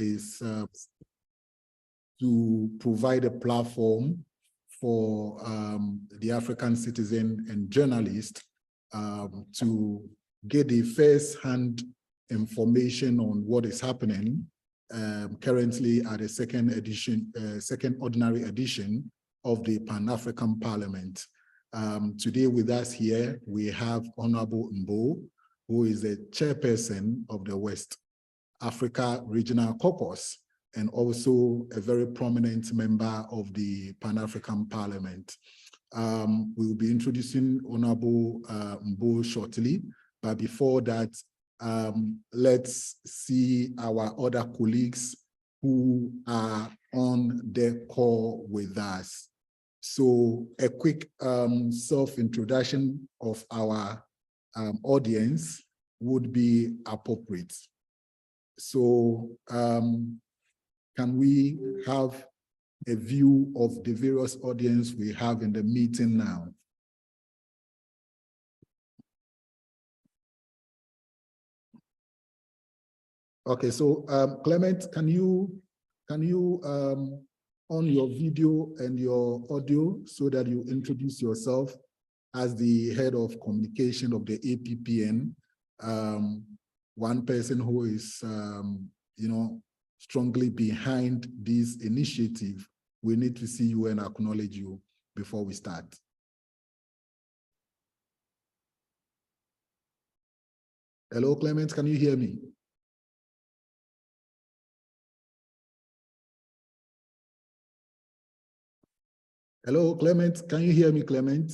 is to provide a platform for the African citizen and journalist to get the first-hand information on what is happening currently at the second ordinary edition of the Pan-African Parliament. Today with us here, we have Honorable Mbow, who is the chairperson of the West Africa Regional Caucus, and also a very prominent member of the Pan-African Parliament. We will be introducing Honorable Mbow shortly, but before that, let's see our other colleagues who are on the call with us. So a quick self-introduction of our audience would be appropriate. So can we have a view of the various audience we have in the meeting now? Okay, so Clement, can you on your video and your audio so that you introduce yourself as the head of communication of the APPN, one person who is, strongly behind this initiative. We need to see you and acknowledge you before we start. Hello, Clement, can you hear me? Hello, Clement, can you hear me, Clement?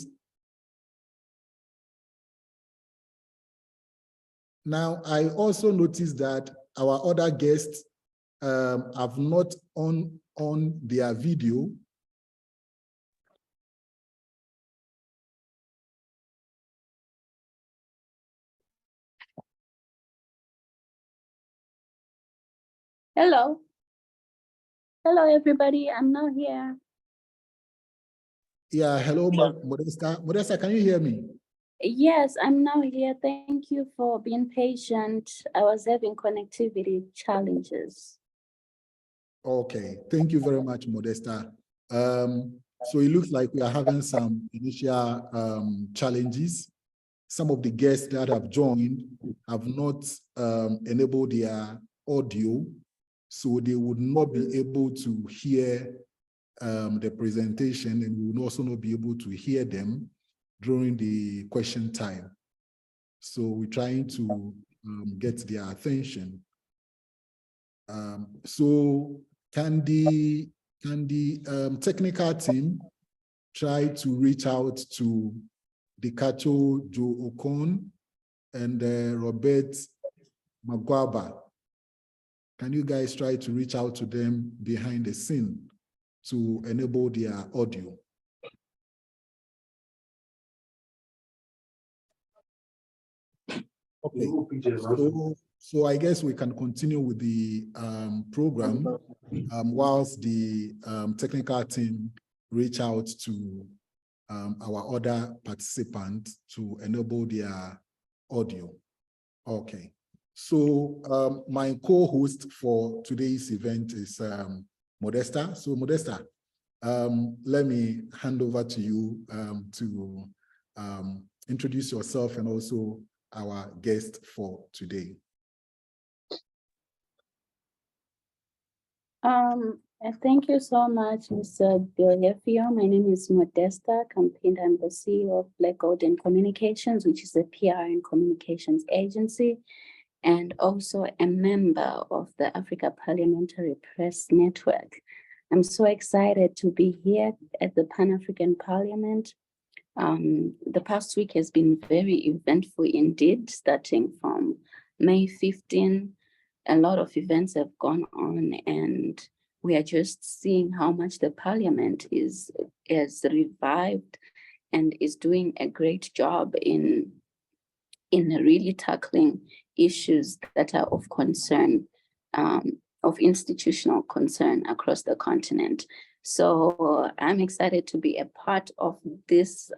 Now, I also noticed that our other guests have not on their video. Hello. Hello, everybody. I'm now here. Yeah, hello, Modesta. Modesta, can you hear me? Yes, I'm now here. Thank you for being patient. I was having connectivity challenges. Okay, thank you very much, Modesta. So it looks like we are having some initial challenges. Some of the guests that have joined have not enabled their audio, so they would not be able to hear the presentation, and we will also not be able to hear them during the question time. So we're trying to get their attention. So can the technical team try to reach out to the Kacho Joe Okon and Robert Magwaba? Can you guys try to reach out to them behind the scene to enable their audio? Okay, so I guess we can continue with the program whilst the technical team reach out to our other participants to enable their audio. Okay, so my co-host for today's event is Modesta. So Modesta, let me hand over to you to introduce yourself and also our guest for today. Thank you so much, Mr. Bill. My name is Modesta Campinda. I'm the CEO of Black Golden Communications, which is a PR and communications agency, and also a member of the Africa Parliamentary Press Network. I'm so excited to be here at the Pan-African Parliament. The past week has been very eventful indeed, starting from May 15. A lot of events have gone on, and we are just seeing how much the Parliament is revived and is doing a great job in really tackling issues that are of concern, of institutional concern across the continent. So I'm excited to be a part of this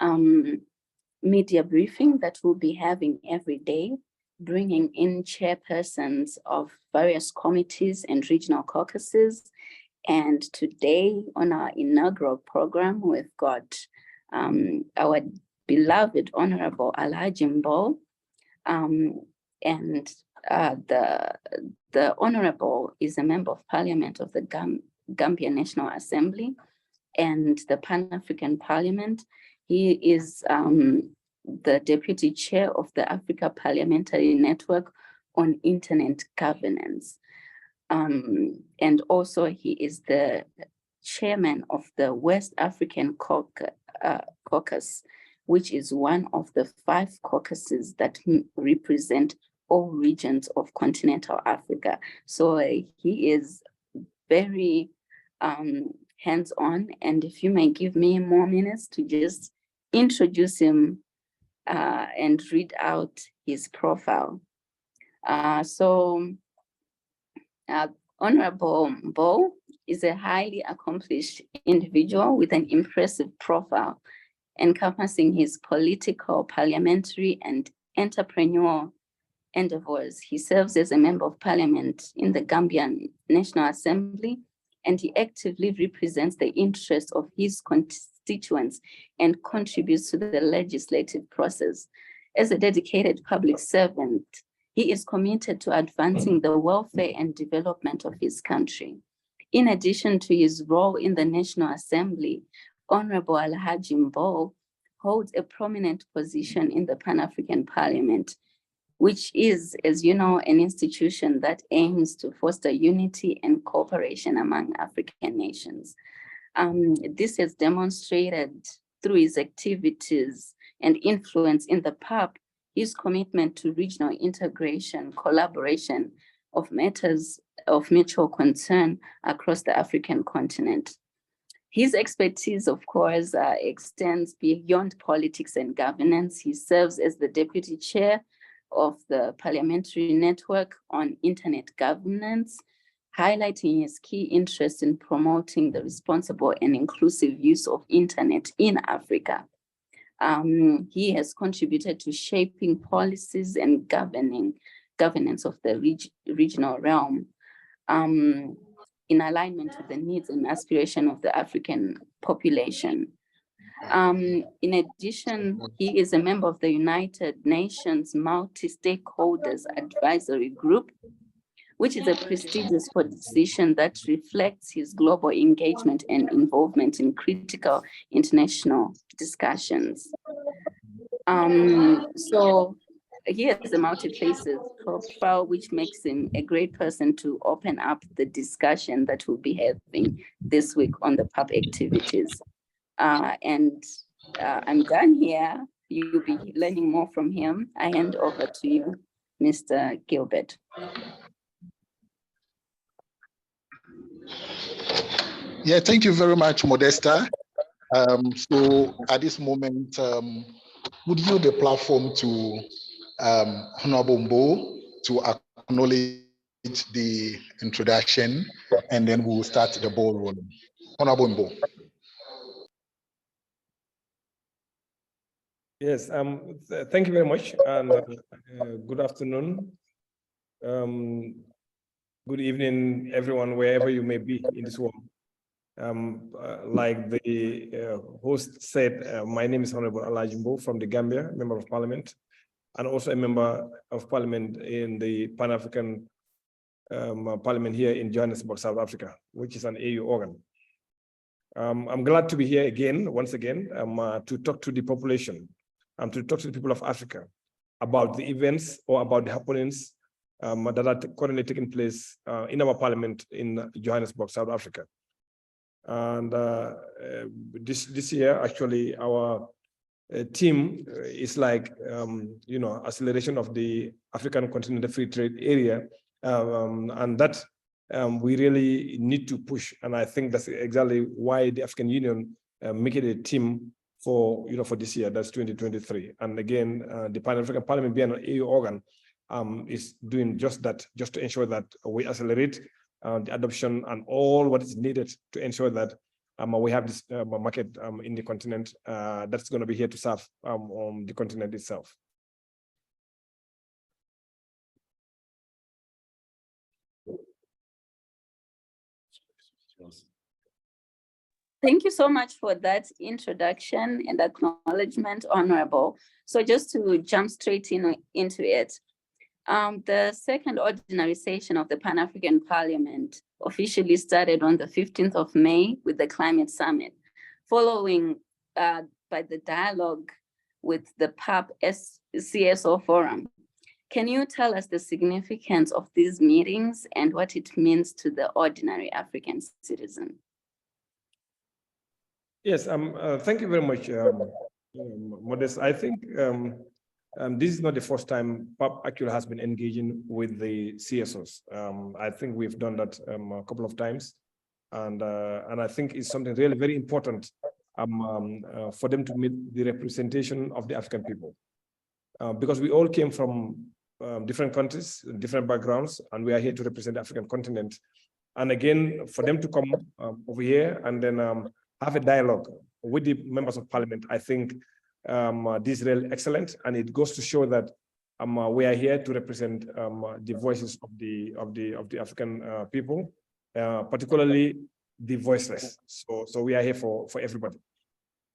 media briefing that we'll be having every day. bringing in chairpersons of various committees and regional caucuses. And today on our inaugural program, we've got our beloved Honorable Alhagie Mbow, and the Honorable is a member of Parliament of the Gambia National Assembly and the Pan-African Parliament. He is the Deputy Chair of the Africa Parliamentary Network on Internet Governance. And also he is the Chairman of the West African Caucus, which is one of the 5 caucuses that represent all regions of continental Africa. So he is very hands-on, and if you may give me more minutes to just introduce him and read out his profile. Honorable Mbow is a highly accomplished individual with an impressive profile encompassing his political, parliamentary, and entrepreneurial endeavors. He serves as a member of parliament in the Gambian National Assembly, and he actively represents the interests of his constituents and contributes to the legislative process. As a dedicated public servant, he is committed to advancing the welfare and development of his country. In addition to his role in the National Assembly, Honorable Alhagie Mbow holds a prominent position in the Pan-African Parliament, which is, as you know, an institution that aims to foster unity and cooperation among African nations. This has demonstrated through his activities and influence in the PAP, his commitment to regional integration, collaboration of matters of mutual concern across the African continent. His expertise, of course, extends beyond politics and governance. He serves as the Deputy Chair of the Parliamentary Network on Internet Governance, highlighting his key interest in promoting the responsible and inclusive use of Internet in Africa. He has contributed to shaping policies and governance of the regional realm in alignment with the needs and aspiration of the African population. In addition, he is a member of the United Nations Multi-Stakeholders Advisory Group, which is a prestigious position that reflects his global engagement and involvement in critical international discussions. So he has a multi-faceted profile, which makes him a great person to open up the discussion that we'll be having this week on the PAP activities. I'm done here. You'll be learning more from him. I hand over to you, Mr. Gilbert. Yeah, thank you very much, Modesta. So at this moment, would yield the platform to Honorable Mbow to acknowledge the introduction, and then we'll start the ball rolling. Honorable Mbow. Yes, thank you very much, and good afternoon. Good evening, everyone, wherever you may be in this world. Like the host said, my name is Honorable Alhagie Mbow from the Gambia, Member of Parliament, and also a Member of Parliament in the Pan-African Parliament here in Johannesburg, South Africa, which is an AU organ. I'm glad to be here again, once again, to talk to the population, to talk to the people of Africa about the events or about the happenings that are currently taking place in our Parliament in Johannesburg, South Africa. And this year, actually, our team is like, acceleration of the African Continental Free Trade Area, and that we really need to push. And I think that's exactly why the African Union make it a team for this year, that's 2023. And again, the Pan-African Parliament being an AU organ is doing just that, just to ensure that we accelerate the adoption and all what is needed to ensure that we have this market in the continent that's going to be here to serve on the continent itself. Thank you so much for that introduction and acknowledgement, Honorable. So just to jump straight into it, the second ordinary session of the Pan-African Parliament officially started on the 15th of May with the Climate Summit, following by the dialogue with the PAP CSO Forum. Can you tell us the significance of these meetings and what it means to the ordinary African citizen? Yes, thank you very much, Modest. I think this is not the first time PAP actually has been engaging with the CSOs. I think we've done that a couple of times, and I think it's something really very important for them to meet the representation of the African people, because we all came from different countries, different backgrounds, and we are here to represent the African continent. And again, for them to come over here and then have a dialogue with the members of parliament, I think this is really excellent, and it goes to show that we are here to represent the voices of the African people, particularly the voiceless. So we are here for everybody.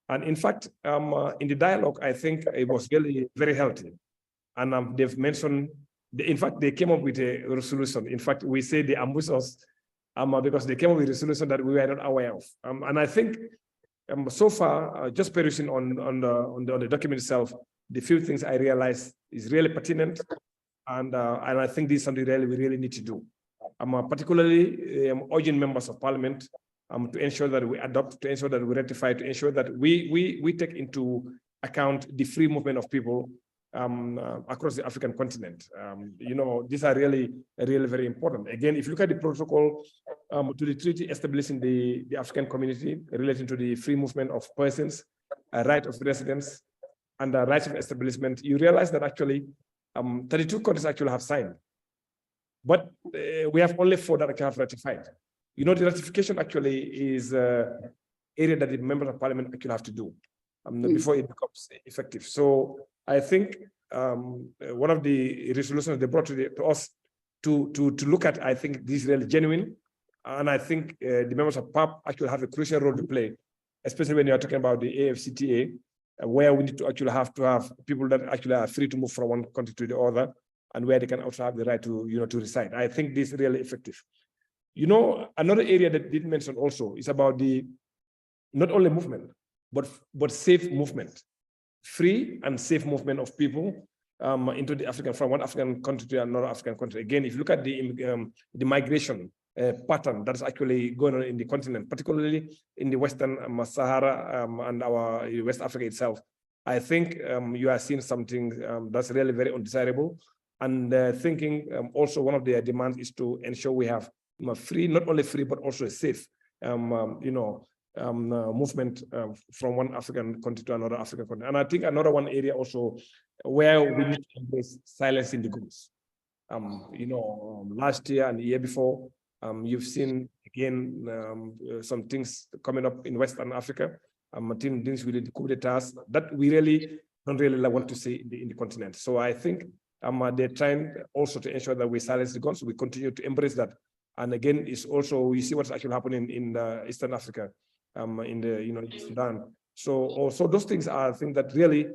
And in fact, in the dialogue, I think it was really very healthy. And they've mentioned, in fact, they came up with a resolution. In fact, we say they ambushed us because they came up with a resolution that we were not aware of. And I think so far, just perusing on the document itself, the few things I realized is really pertinent, and I think this is something we really need to do. Particularly urging members of parliament to ensure that we adopt, to ensure that we rectify, to ensure that we take into account the free movement of people across the African continent. You know, these are really very important. Again, if you look at the protocol to the treaty establishing the African community relating to the free movement of persons, right of residence, and the rights of establishment, you realize that actually 32 countries actually have signed, but we have only 4 that actually have ratified. You know, the ratification actually is an area that the members of parliament actually have to do before it becomes effective. So I think one of the resolutions they brought to us to look at, I think this is really genuine, and I think the members of PAP actually have a crucial role to play, especially when you are talking about the AFCTA, where we need to actually have people that actually are free to move from one country to the other, and where they can also have the right to to reside. I think this is really effective. You know, another area that did mention also is about the not only movement, but safe movement, free and safe movement of people into the African, from one African country to another African country. Again, if you look at the migration pattern that's actually going on in the continent, particularly in the Western Sahara and our West Africa itself, I think you are seeing something that's really very undesirable. And thinking also one of their demands is to ensure we have free, not only free, but also a safe, movement from one African country to another African country. And I think another one area also where we need to embrace silencing the guns. Last year and the year before, you've seen again some things coming up in Western Africa, things with the coup d'etats that we really don't want to see in the continent. So I think they're trying also to ensure that we silence the guns. So we continue to embrace that. And again, it's also, you see what's actually happening in Eastern Africa, in the Sudan. So also those things are things that really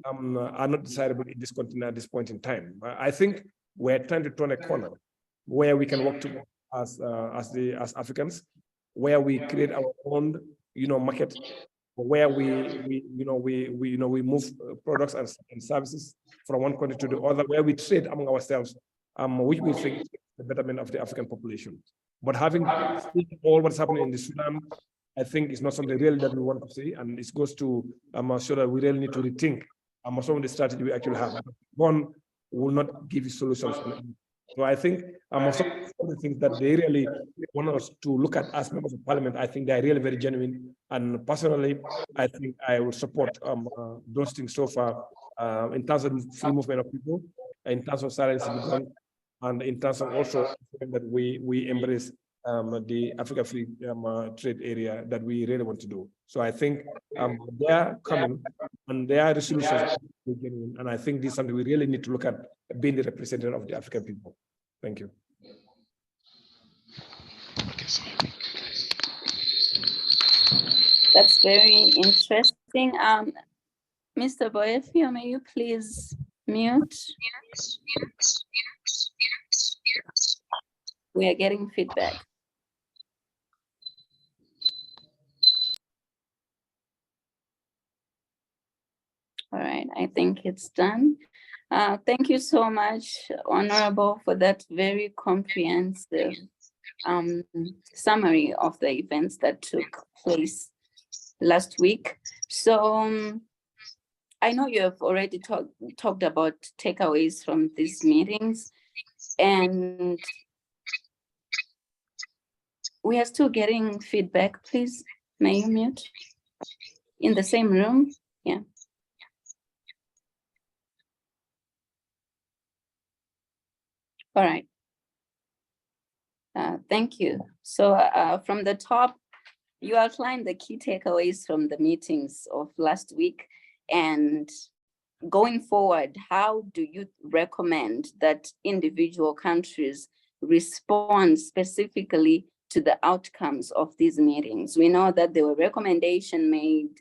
are not desirable in this continent at this point in time. I think we're trying to turn a corner where we can work together as Africans, where we create our own market, where we move products and services from one country to the other, where we trade among ourselves, which we think is the betterment of the African population. But having seen all what's happening in the Sudan, I think it's not something really that we want to see, and it goes to show that we really need to rethink some of the strategy we actually have. One will not give you solutions. So I think some of the things that they really want us to look at as members of parliament, I think they are really very genuine. And personally, I think I will support those things so far in terms of free movement of people, in terms of silencing the gun, and in terms of also that we embrace the Africa Free Trade Area that we really want to do. So I think they are coming and their resolutions are genuine, and I think this is something we really need to look at, being the representative of the African people. Thank you. That's very interesting. Mr. Boyefio, may you please mute? We are getting feedback. All right, I think it's done. Thank you so much, Honorable, for that very comprehensive summary of the events that took place last week. So I know you have already talked about takeaways from these meetings, and we are still getting feedback. Please, may you mute? In the same room? Yeah. All right. Thank you. So from the top, you outlined the key takeaways from the meetings of last week. And going forward, how do you recommend that individual countries respond specifically to the outcomes of these meetings? We know that there were recommendations made,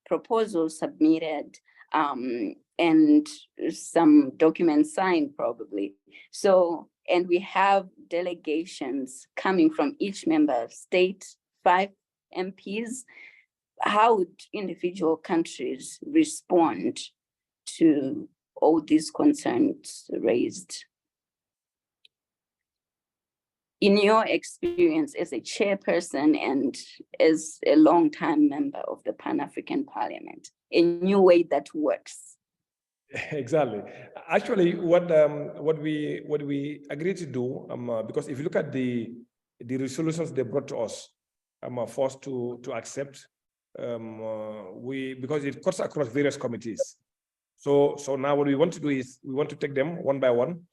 proposals submitted, and some documents signed probably. So, and we have delegations coming from each member state, 5 MPs. How would individual countries respond to all these concerns raised? In your experience as a chairperson and as a long-time member of the Pan-African Parliament, a new way that works? Exactly. Actually, what we agreed to do, because if you look at the resolutions they brought to us, are forced to accept, because it cuts across various committees. So now what we want to do is we want to take them one by one,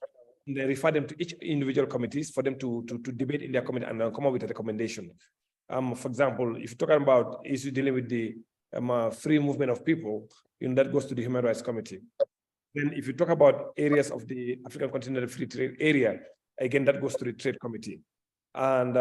and then refer them to each individual committees for them to debate in their committee and then come up with a recommendation. For example, if you're talking about issues dealing with the free movement of people, that goes to the Human Rights Committee. Then if you talk about areas of the African Continental Free Trade Area, again, that goes to the Trade Committee. And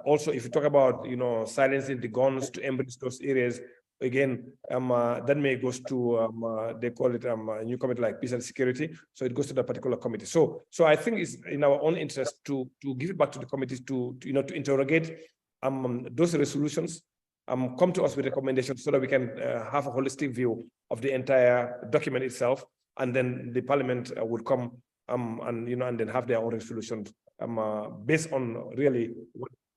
also, if you talk about, silencing the guns to embrace those areas, again, that may goes to, they call it a new committee like Peace and Security. So it goes to that particular committee. So I think it's in our own interest to give it back to the committees to interrogate those resolutions, come to us with recommendations so that we can have a holistic view of the entire document itself. And then the Parliament would come and then have their own resolutions based on really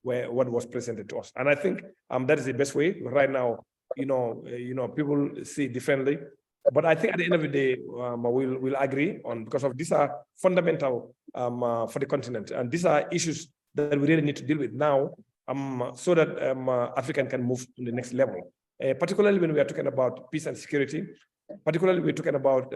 what was presented to us. And I think that is the best way right now. People see it differently, but I think at the end of the day, we'll agree on, because of these are fundamental for the continent, and these are issues that we really need to deal with now, so that Africa can move to the next level. Particularly when we are talking about peace and security, particularly we're talking about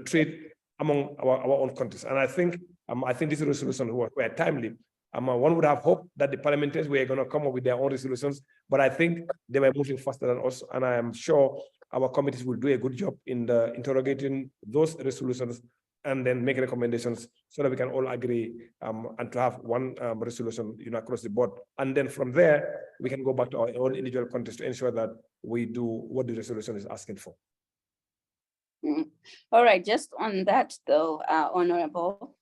trade among our own countries. And I think this resolution were timely. One would have hoped that the parliamentarians were going to come up with their own resolutions, but I think they were moving faster than us, and I am sure our committees will do a good job in interrogating those resolutions and then make recommendations so that we can all agree and to have one resolution across the board. And then from there, we can go back to our own individual countries to ensure that we do what the resolution is asking for. All right, just on that though, Honorable,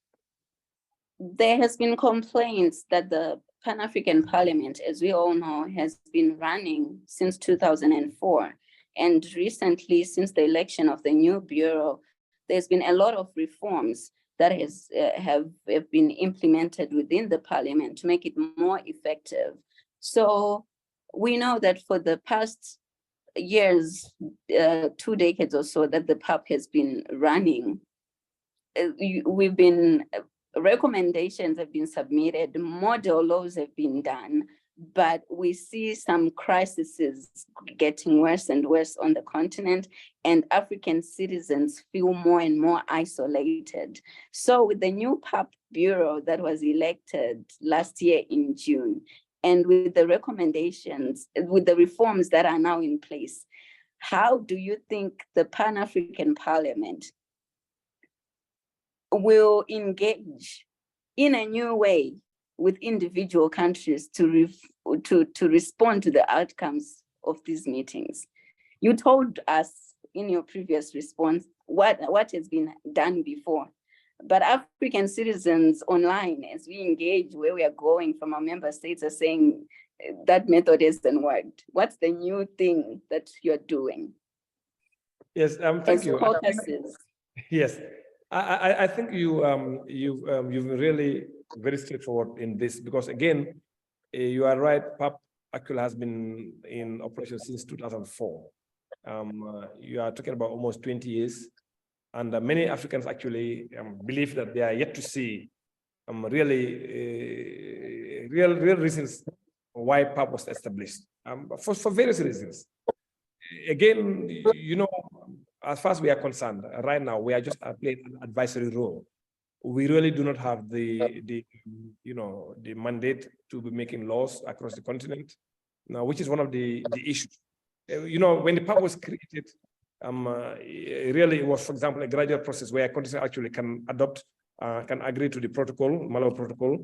there has been complaints that the Pan-African Parliament, as we all know, has been running since 2004. And recently, since the election of the new Bureau, there's been a lot of reforms that have been implemented within the Parliament to make it more effective. So we know that for the past years, 2 decades or so that the PAP has been running, recommendations have been submitted, model laws have been done, but we see some crises getting worse and worse on the continent, and African citizens feel more and more isolated. So with the new PAP Bureau that was elected last year in June, and with the recommendations, with the reforms that are now in place, how do you think the Pan-African Parliament will engage in a new way with individual countries to respond to the outcomes of these meetings. You told us in your previous response what has been done before, but African citizens online, as we engage where we are going from our member states, are saying that method hasn't worked. What's the new thing that you're doing? Yes, thank you. Caucuses. Yes, I think you've been really very straightforward in this, because again, you are right. PAP actually has been in operation since 2004. You are talking about almost 20 years, and many Africans actually believe that they are yet to see really real reasons why PAP was established, for various reasons. Again, you know, as far as we are concerned, right now we are just playing an advisory role. We really do not have the mandate to be making laws across the continent, now, which is one of the issues. You know, when the PAP was created, really it was, for example, a gradual process where countries actually can adopt, can agree to the protocol, Mbow protocol,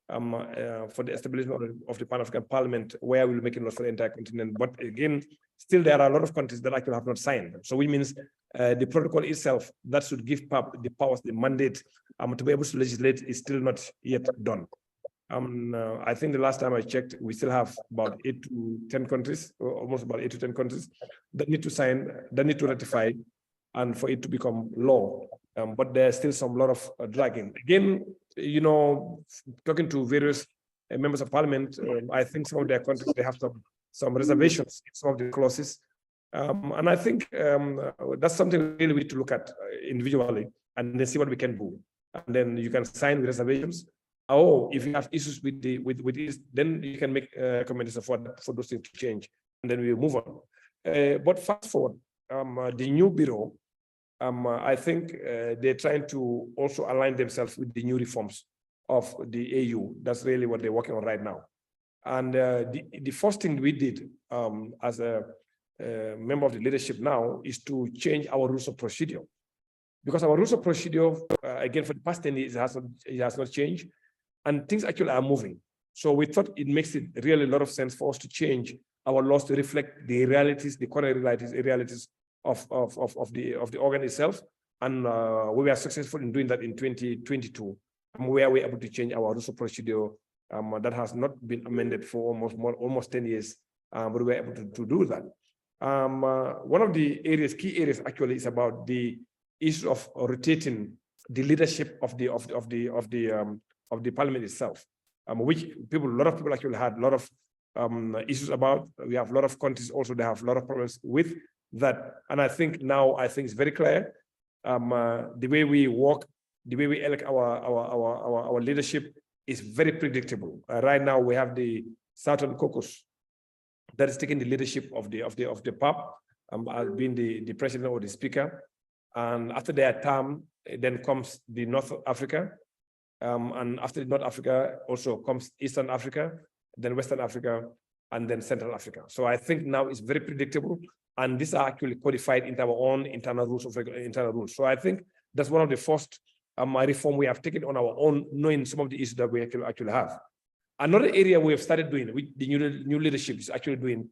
for the establishment of the Pan-African Parliament, where we'll make laws for the entire continent. But again, still there are a lot of countries that actually have not signed. So which means the protocol itself that should give PAP the powers, the mandate to be able to legislate is still not yet done. I think the last time I checked, we still have about 8 to 10 countries, or almost about 8 to 10 countries that need to sign, that need to ratify, and for it to become law. But there's still some lot of dragging. Again, you know, talking to various members of parliament, I think some of their countries, they have some reservations in some of the clauses. And I think that's something really we need to look at individually and then see what we can do. And then you can sign with reservations. Oh, if you have issues with this, then you can make recommendations for those things to change, and then we move on. But fast forward, the new bureau, I think they're trying to also align themselves with the new reforms of the AU. That's really what they're working on right now. And the first thing we did as a member of the leadership now is to change our rules of procedure. Because our rules of procedure, again, for the past 10 years, it has not changed. And things actually are moving. So we thought it makes it really a lot of sense for us to change our laws to reflect the realities, the current realities of the organ itself. And we were successful in doing that in 2022, where we were able to change our rules of procedure that has not been amended for almost 10 years, but we were able to do that. One of the key areas actually is about the issue of rotating the leadership of the parliament itself, which a lot of people actually had a lot of issues about. We have a lot of countries also, they have a lot of problems with that. And I think now, it's very clear, the way we work, the way we elect our leadership is very predictable. Right now, we have the Southern Caucus that is taking the leadership of the PAP, as being the president or the speaker. And after their term, then comes the North Africa. And after North Africa also comes Eastern Africa, then Western Africa, and then Central Africa. So I think now it's very predictable, and these are actually codified into our own internal rules. So I think that's one of the first reform we have taken on our own, knowing some of the issues that we actually have. Another area we have started doing, which the new leadership is actually doing,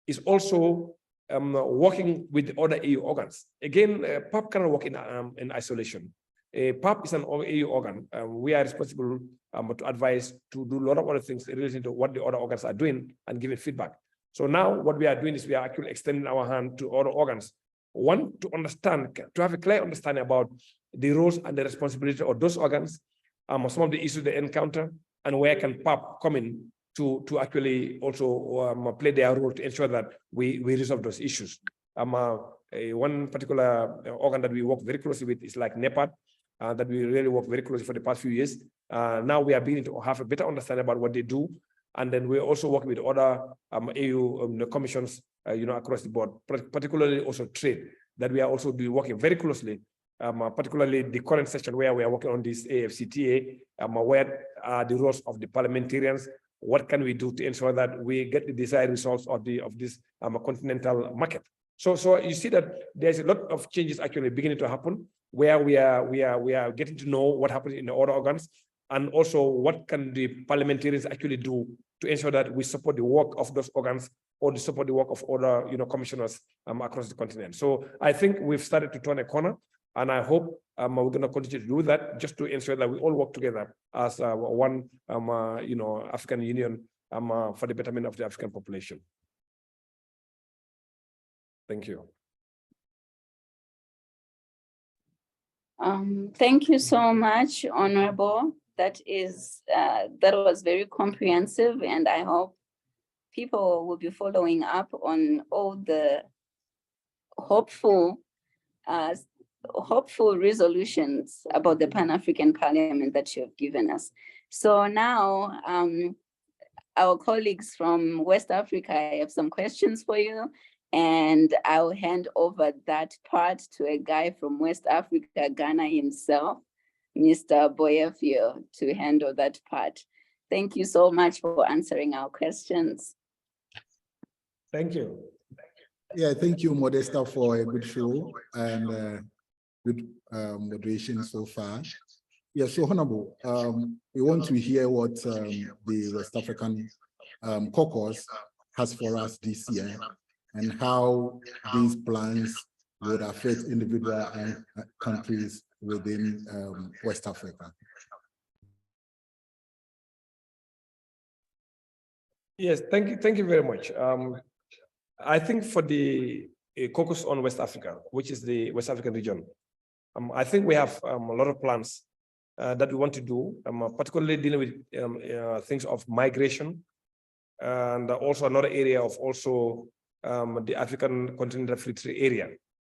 is also working with the other EU organs. Again, PAP cannot work in isolation. PAP is an EU organ. We are responsible to advise, to do a lot of other things related to what the other organs are doing and giving feedback. So now what we are doing is we are actually extending our hand to other organs. One, to understand, to have a clear understanding about the roles and the responsibility of those organs, some of the issues they encounter, and where can PAP come in to actually also play their role to ensure that we resolve those issues. One particular organ that we work very closely with is like NEPAD, that we really work very closely for the past few years. Now we are beginning to have a better understanding about what they do. And then we're also working with other EU commissions, across the board, particularly also trade, that we are also working very closely, particularly the current session where we are working on this AFCTA, where are the roles of the parliamentarians, what can we do to ensure that we get the desired results of this continental market. So you see that there's a lot of changes actually beginning to happen, where we are getting to know what happens in the other organs, and also what can the parliamentarians actually do to ensure that we support the work of those organs or to support the work of other, commissioners across the continent. So I think we've started to turn a corner, and I hope we're going to continue to do that just to ensure that we all work together as one, African Union for the betterment of the African population. Thank you. Thank you so much, Honorable. That was very comprehensive, and I hope people will be following up on all the hopeful resolutions about the Pan-African Parliament that you have given us. So now, our colleagues from West Africa, I have some questions for you, and I'll hand over that part to a guy from West Africa, Ghana himself, Mr. Boyefio, to handle that part. Thank you so much for answering our questions. Thank you. Yeah, thank you, Modesta, for a good show and good moderation so far. Yeah, so Honorable, we want to hear what the West African Caucus has for us this year and how these plans would affect individual countries within West Africa. Yes, thank you very much. I think for the Caucus on West Africa, which is the West African region, I think we have a lot of plans that we want to do, particularly dealing with things of migration, and also another area of also the African Continental Free Trade area,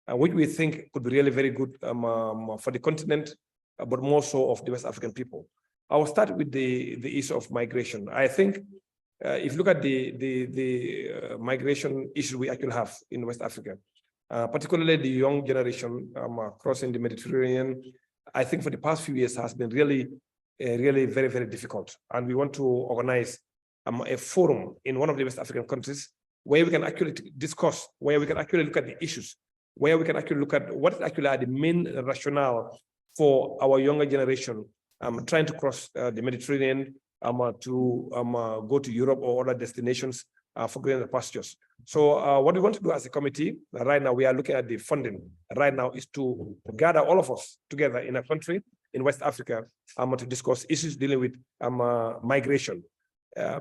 which we think could be really very good for the continent, but more so of the West African people. I will start with the issue of migration. I think if you look at the migration issue we actually have in West Africa, particularly the young generation crossing the Mediterranean, I think for the past few years has been really very, very difficult. And we want to organize a forum in one of the West African countries where we can actually discuss, where we can actually look at the issues, where we can actually look at what actually are the main rationale for our younger generation trying to cross the Mediterranean to go to Europe or other destinations for greener pastures. So what we want to do as a committee, right now we are looking at the funding. Right now is to gather all of us together in a country in West Africa to discuss issues dealing with migration.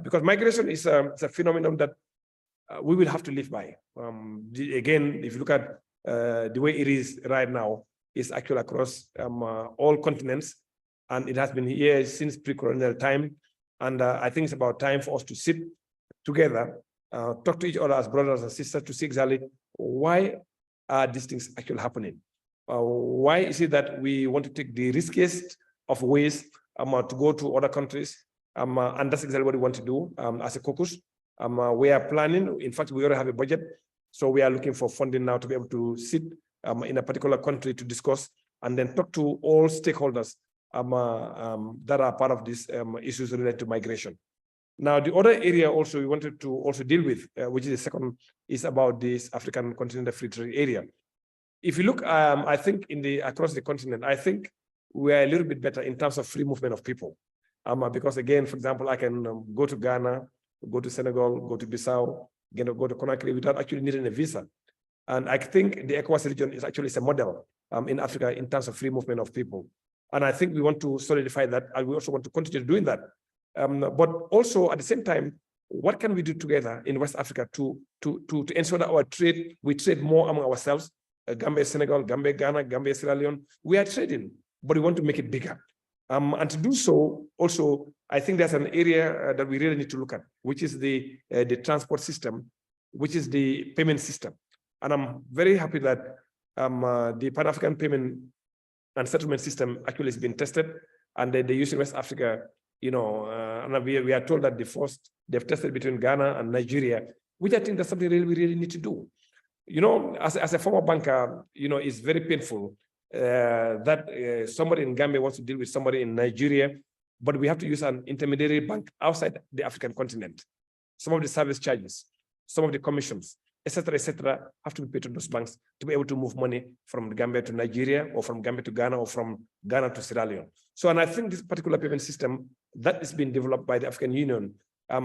Because migration is a phenomenon that we will have to live by. Again, if you look at the way it is right now, it's actually across all continents, and it has been here since pre-colonial time. And I think it's about time for us to sit together, talk to each other as brothers and sisters to see exactly why are these things actually happening. Why is it that we want to take the riskiest of ways to go to other countries? And that's exactly what we want to do as a caucus. We are planning, in fact, we already have a budget. So we are looking for funding now to be able to sit in a particular country to discuss and then talk to all stakeholders that are part of these issues related to migration. Now, the other area also we wanted to also deal with, which is the second, is about this African Continental Free Trade area. If you look, I think across the continent, I think we are a little bit better in terms of free movement of people. Because again, for example, I can go to Ghana, go to Senegal, go to Bissau, go to Conakry without actually needing a visa. And I think the ECOWAS region is actually a model in Africa in terms of free movement of people. And I think we want to solidify that, and we also want to continue doing that. But also at the same time, what can we do together in West Africa to ensure that we trade more among ourselves? Gambia, Senegal, Gambia, Ghana, Gambia, Sierra Leone, we are trading, but we want to make it bigger. And to do so, also, I think there's an area that we really need to look at, which is the transport system, which is the payment system. And I'm very happy that the Pan-African payment and settlement system actually has been tested, and they use in West Africa, and we are told that they've tested between Ghana and Nigeria, which I think that's something we really need to do. As a former banker, it's very painful that somebody in Gambia wants to deal with somebody in Nigeria, but we have to use an intermediary bank outside the African continent. Some of the service charges, some of the commissions, etc., have to be paid to those banks to be able to move money from the Gambia to Nigeria, or from Gambia to Ghana, or from Ghana to Sierra Leone. So, and I think this particular payment system that is being developed by the African Union,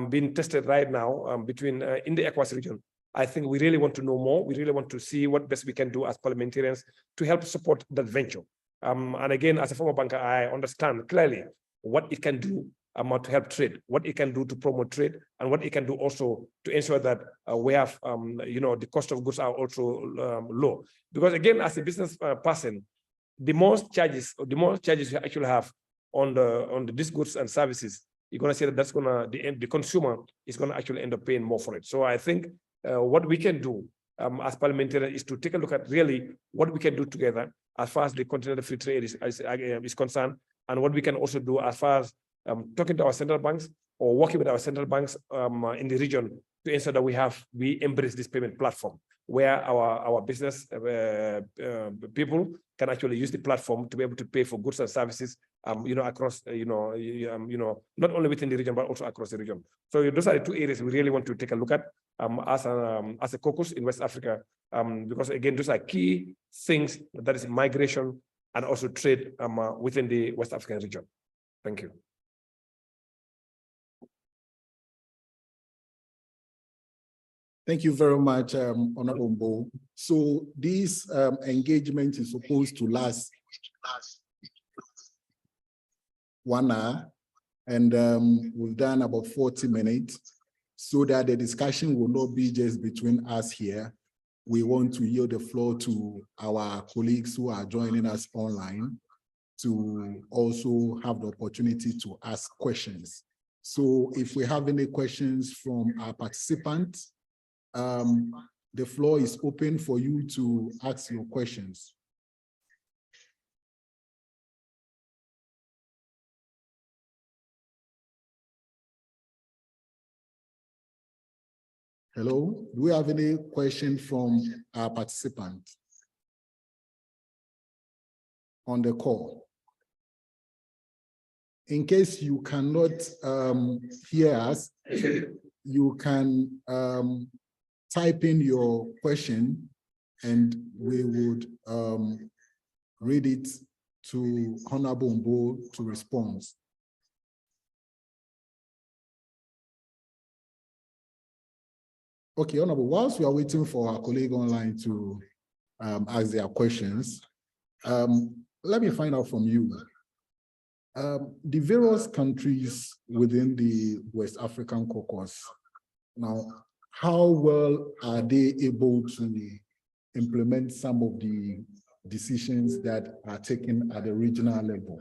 being tested right now between in the ECOWAS region. I think we really want to know more. We really want to see what best we can do as parliamentarians to help support that venture. And again, as a former banker, I understand clearly what it can do to help trade, what it can do to promote trade, and what it can do also to ensure that we have, the cost of goods are also low. Because again, as a business person, the most charges you actually have on these goods and services, you're going to see that that's going to, the consumer is going to actually end up paying more for it. So I think what we can do as parliamentarians is to take a look at really what we can do together as far as the continental free trade is concerned, and what we can also do as far as talking to our central banks or working with our central banks in the region to ensure that we embrace this payment platform where our business people can actually use the platform to be able to pay for goods and services, across, not only within the region, but also across the region. So those are the two areas we really want to take a look at as a caucus in West Africa, because again, those are key things, that is migration and also trade within the West African region. Thank you. Thank you very much, Honorable Mbow. So this engagement is supposed to last 1 hour, and we've done about 40 minutes, so that the discussion will not be just between us here. We want to yield the floor to our colleagues who are joining us online to also have the opportunity to ask questions. So if we have any questions from our participants, the floor is open for you to ask your questions. Hello, do we have any questions from our participants on the call? In case you cannot hear us, you can type in your question and we would read it to Honorable Mbow to respond. Okay, Honorable, whilst we are waiting for our colleague online to ask their questions, let me find out from you. The various countries within the West African Caucus, now, how well are they able to implement some of the decisions that are taken at the regional level?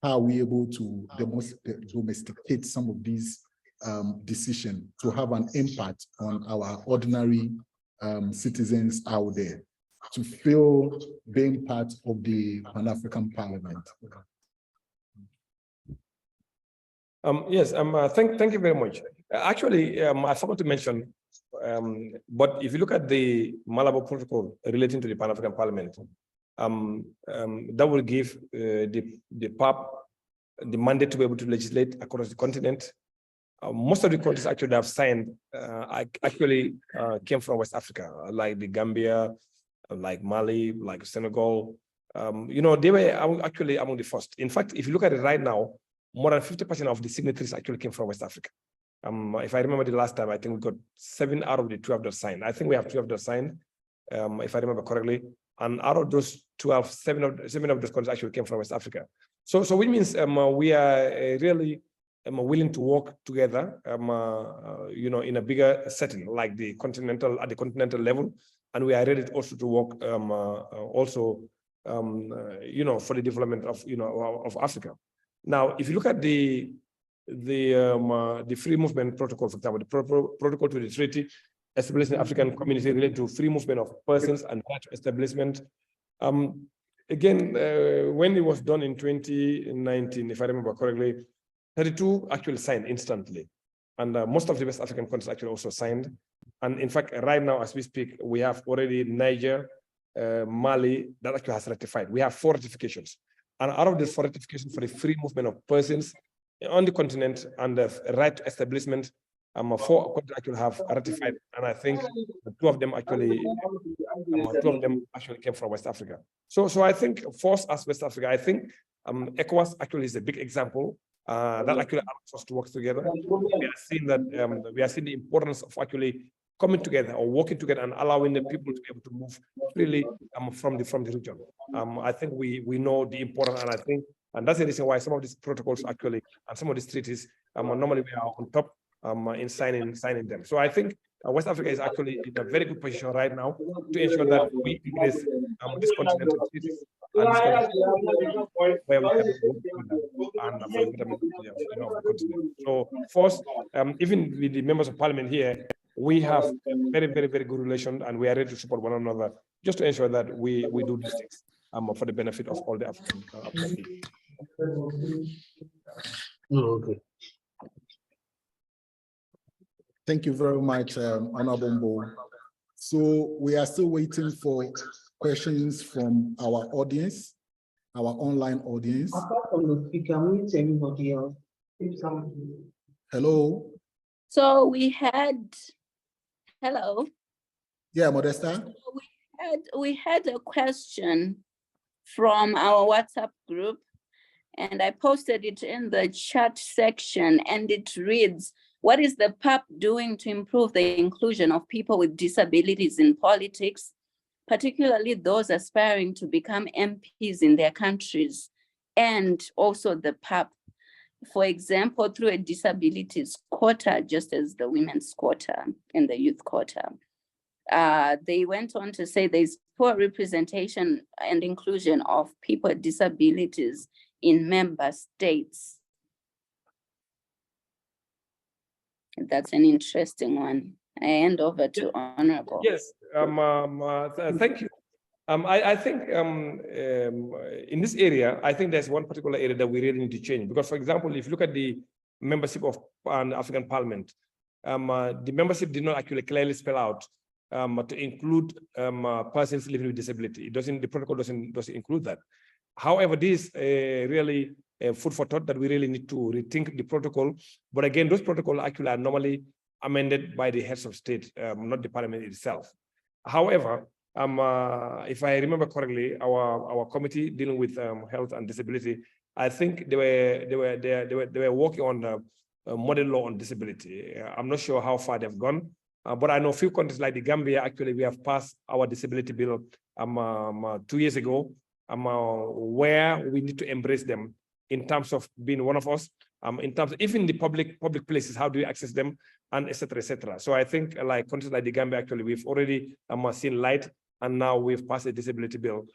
How are we able to domesticate some of these decisions to have an impact on our ordinary citizens out there to feel being part of the Pan-African Parliament? Yes, thank you very much. Actually, I forgot to mention, but if you look at the Malabo Protocol relating to the Pan-African Parliament, that will give the PAP the mandate to be able to legislate across the continent. Most of the countries actually that have signed came from West Africa, like the Gambia, like Mali, like Senegal. They were actually among the first. In fact, if you look at it right now, more than 50% of the signatories actually came from West Africa. If I remember the last time, I think we got 7 out of the 12 that signed. I think we have 12 that signed, if I remember correctly. And out of those 12, seven of those countries actually came from West Africa. So which means we are really willing to work together, in a bigger setting like at the continental level, and we are ready also to work for the development of Africa. Now, if you look at the free movement protocol, for example, the protocol to the treaty establishing African community related to free movement of persons and right establishment. Again, when it was done in 2019, if I remember correctly, 32 actually signed instantly. And most of the West African countries actually also signed. And in fact, right now, as we speak, we have already Niger, Mali, that actually has ratified. We have 4 ratifications. And out of these 4 ratifications for the free movement of persons on the continent and the right to establishment, 4 countries actually have ratified, and I think two of them actually came from West Africa. So I think for us as West Africa, I think ECOWAS actually is a big example that actually allows us to work together. We are seeing that we are seeing the importance of actually coming together or working together and allowing the people to be able to move freely from the region. I think we know the importance, and I think, and that's the reason why some of these protocols actually and some of these treaties normally we are on top in signing them. So I think West Africa is actually in a very good position right now to ensure that we embrace this continental treaties and this where we can work together and for the betterment of the continent. So first, even with the members of parliament here, we have a very, very, very good relation, and we are ready to support one another just to ensure that we do these things for the benefit of all the African people. Okay. Thank you very much, Honorable Mbow. So we are still waiting for questions from our audience, our online audience. Apart from the speaker, we need anybody else. Hello. So we had, hello. Yeah, Modesta. We had a question from our WhatsApp group, and I posted it in the chat section, and it reads, what is the PAP doing to improve the inclusion of people with disabilities in politics, particularly those aspiring to become MPs in their countries, and also the PAP, for example, through a disabilities quota, just as the women's quota and the youth quota. They went on to say there's poor representation and inclusion of people with disabilities in member states. That's an interesting one. I hand over to Honorable. Yes, thank you. I think in this area, I think there's one particular area that we really need to change. Because, for example, if you look at the membership of an African Parliament, the membership did not actually clearly spell out to include persons living with disability. It doesn't. The protocol doesn't include that. However, this really food for thought that we really need to rethink the protocol. But again, those protocols actually are normally amended by the heads of state, not the parliament itself. However, if I remember correctly, our committee dealing with health and disability, I think they were working on a model law on disability. I'm not sure how far they've gone, but I know a few countries like the Gambia, actually, we have passed our disability bill 2 years ago, where we need to embrace them in terms of being one of us, in terms of even the public places, how do you access them, and et cetera, et cetera. So I think like countries like the Gambia, actually, we've already seen light, and now we've passed a disability bill